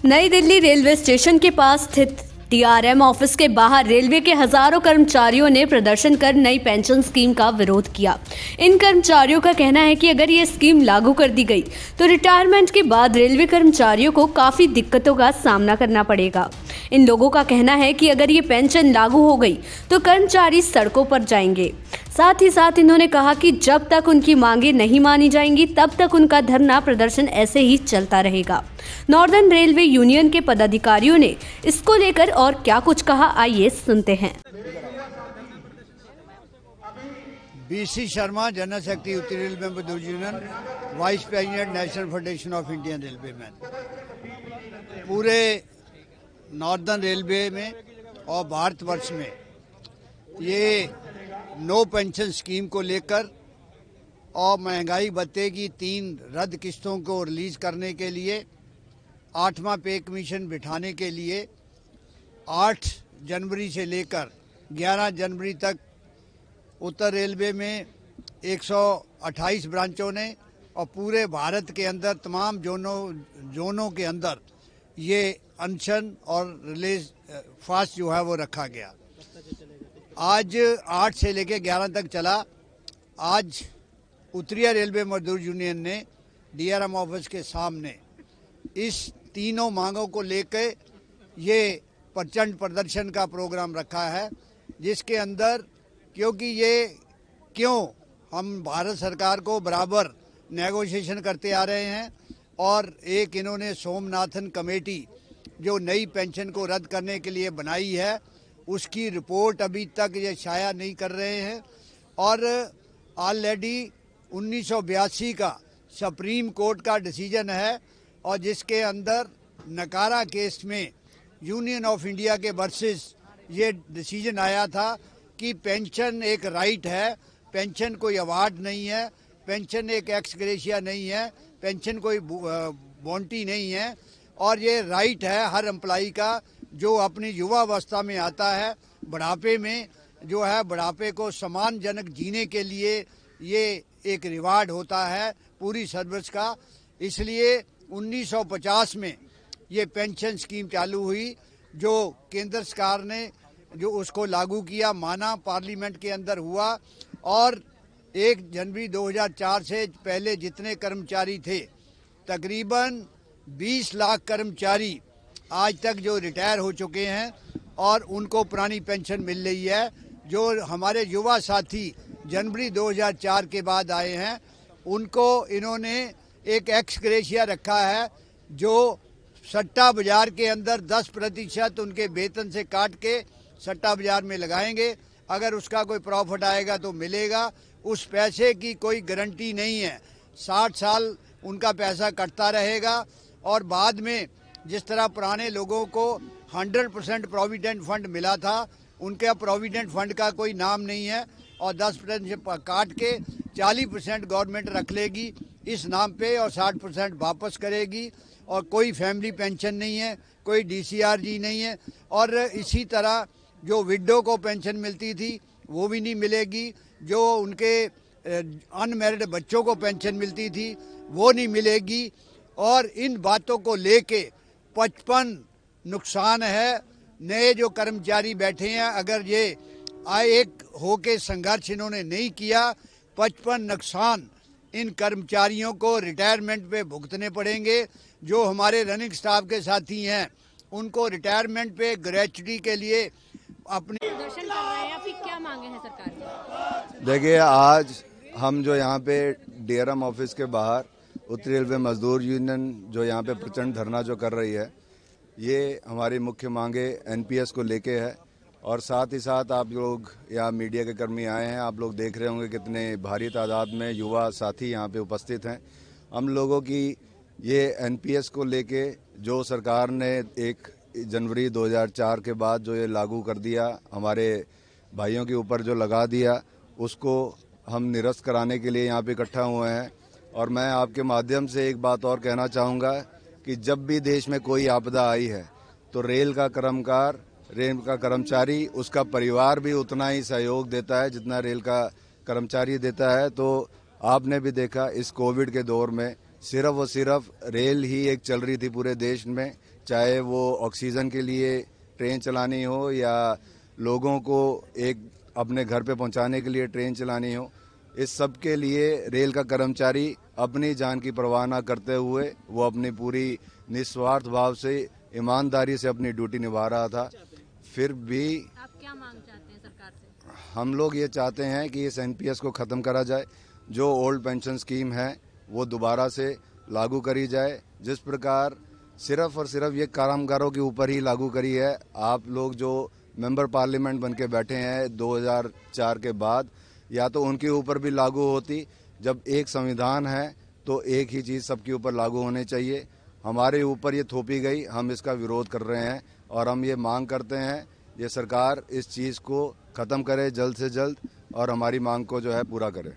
नई Delhi railway station के पास स्थित DRM ऑफिस के बाहर रेलवे के हजारों कर्मचारियों ने प्रदर्शन कर नई पेंशन स्कीम का विरोध किया। इन कर्मचारियों का कहना है कि अगर ये स्कीम लागू कर दी गई तो रिटायरमेंट के बाद रेलवे कर्मचारियों को काफी दिक्कतों का सामना करना पड़ेगा। इन लोगों का कहना है कि अगर ये पेंशन लागू हो गई तो कर्मचारी सड़कों पर जाएंगे। साथ ही साथ इन्होंने कहा कि जब तक उनकी मांगे नहीं मानी जाएंगी तब तक उनका धरना प्रदर्शन ऐसे ही चलता रहेगा। नॉर्दर्न रेलवे यूनियन के पदाधिकारियों ने इसको लेकर और क्या कुछ कहा, आइए सुनते हैं। BC शर्मा, जनरल सेक्रेटरी उत्तरी रेलवे मजदूर union, vice president national federation of Indian railway man. पूरे नॉर्दर्न रेलवे में और भारतवर्ष में ये नो पेंशन स्कीम को लेकर और महंगाई भत्ते की 3 रद्द किस्तों को रिलीज करने के लिए 8वां पे कमीशन बिठाने के लिए 8 जनवरी से लेकर 11 जनवरी तक उत्तर रेलवे में 128 ब्रांचों ने और पूरे भारत के अंदर तमाम जोनों के अंदर ये अनशन और रिलीज फास्ट जो है वो रखा गया। आज 8 से लेकर 11 तक चला। आज उत्तरी रेलवे मजदूर यूनियन ने DRM ऑफिस के सामने इस तीनों मांगों को लेकर ये प्रचंड प्रदर्शन का प्रोग्राम रखा है, जिसके अंदर क्योंकि ये क्यों हम भारत सरकार को बराबर नेगोशिएशन करते आ रहे हैं और एक इन्होंने सोमनाथन कमेटी जो नई पेंशन को रद्द करने के लिए बनाई है उसकी रिपोर्ट अभी तक ये शाया नहीं कर रहे हैं और ऑलरेडी 1982 का सुप्रीम कोर्ट का डिसीजन है और जिसके अंदर नकारा केस में यूनियन ऑफ इंडिया के वर्सेस ये डिसीजन आया था कि पेंशन एक राइट है, पेंशन कोई अवार्ड नहीं है, पेंशन एक एक्स ग्रेशिया नहीं है, पेंशन कोई बॉन्टी नहीं है और ये राइट है हर एम्प्लॉई का जो अपनी युवावस्था में आता है, बुढ़ापे में जो है बुढ़ापे को सम्मानजनक जीने के लिए ये एक रिवार्ड होता है पूरी सर्विस का। इसलिए 1950 में ये पेंशन स्कीम चालू हुई जो केंद्र सरकार ने जो उसको लागू किया, माना, पार्लियामेंट के अंदर हुआ और 1 जनवरी 2004 से पहले जितने कर्मचारी थे तकरीबन 20 लाख कर्मचारी आज तक जो रिटायर हो चुके हैं और उनको पुरानी पेंशन मिल रही है। जो हमारे युवा साथी जनवरी 2004 के बाद आए हैं उनको इन्होंने एक एक्स ग्रेशिया रखा है जो सट्टा बाजार के अंदर 10% उनके वेतन से काट के सट्टा बाजार में लगाएंगे। अगर उसका कोई प्रॉफिट आएगा तो मिलेगा, उस पैसे की कोई गारंटी नहीं है। 60 साल उनका पैसा कटता रहेगा और बाद में जिस तरह पुराने लोगों को 100% प्रोविडेंट फंड मिला था उनके प्रोविडेंट फंड का कोई नाम नहीं है और 10% काट के 40% गवर्नमेंट रख लेगी इस नाम पे और 60% वापस करेगी और कोई फैमिली पेंशन नहीं है, कोई DCRG नहीं है और इसी तरह जो विडो को पेंशन मिलती थी वो भी नहीं मिलेगी, जो उनके अनमैरिड बच्चों को पेंशन मिलती थी वो नहीं मिलेगी और इन बातों को लेके 55 नुकसान है। नए जो कर्मचारी बैठे हैं अगर ये एक होके संघर्ष इन्होंने नहीं किया 55 नुकसान इन कर्मचारियों को रिटायरमेंट पे भुगतने पड़ेंगे। जो हमारे रनिंग स्टाफ के साथी हैं उनको रिटायरमेंट पे ग्रेच्युटी के लिए अपनी प्रदर्शन कर रहे हैं या फिर क्या मांगे हैं सरकार से? देखिए, आज हम जो यहाँ पे DRM ऑफिस के बाहर उत्तरी रेलवे मजदूर यूनियन जो यहाँ पे प्रचंड धरना जो कर रही है, ये हमारी मुख्य मांगे NPS को लेके है और साथ ही साथ आप लोग यहाँ मीडिया के कर्मी आए हैं, आप लोग देख रहे होंगे कितने भारी तादाद में युवा साथी यहाँ पे उपस्थित हैं। हम लोगों की ये NPS को लेके जो सरकार ने 1 जनवरी 2004 के बाद जो ये लागू कर दिया, हमारे भाइयों के ऊपर जो लगा दिया, उसको हम निरस्त कराने के लिए यहाँ पे इकट्ठा हुए हैं। और मैं आपके माध्यम से एक बात और कहना चाहूँगा कि जब भी देश में कोई आपदा आई है तो रेल का कर्मचारी, उसका परिवार भी उतना ही सहयोग देता है जितना रेल का कर्मचारी देता है। तो आपने भी देखा इस कोविड के दौर में सिर्फ और सिर्फ रेल ही एक चल रही थी पूरे देश में, चाहे वो ऑक्सीजन के लिए ट्रेन चलानी हो या लोगों को एक अपने घर पे पहुंचाने के लिए ट्रेन चलानी हो, इस सब के लिए रेल का कर्मचारी अपनी जान की परवाह न करते हुए वो अपनी पूरी निस्वार्थ भाव से ईमानदारी से अपनी ड्यूटी निभा रहा था। फिर भी आप क्या मांग चाहते हैं सरकार से? हम लोग ये चाहते हैं कि इस एनपीएस को ख़त्म करा जाए, जो ओल्ड पेंशन स्कीम है वो दोबारा से लागू करी जाए, जिस प्रकार सिर्फ और सिर्फ ये कामगारों के ऊपर ही लागू करी है। आप लोग जो मेंबर पार्लियामेंट बन के बैठे हैं 2004 के बाद, या तो उनके ऊपर भी लागू होती। जब एक संविधान है तो एक ही चीज़ सबके ऊपर लागू होनी चाहिए। हमारे ऊपर ये थोपी गई, हम इसका विरोध कर रहे हैं और हम ये मांग करते हैं ये सरकार इस चीज़ को ख़त्म करे जल्द से जल्द और हमारी मांग को जो है पूरा करे।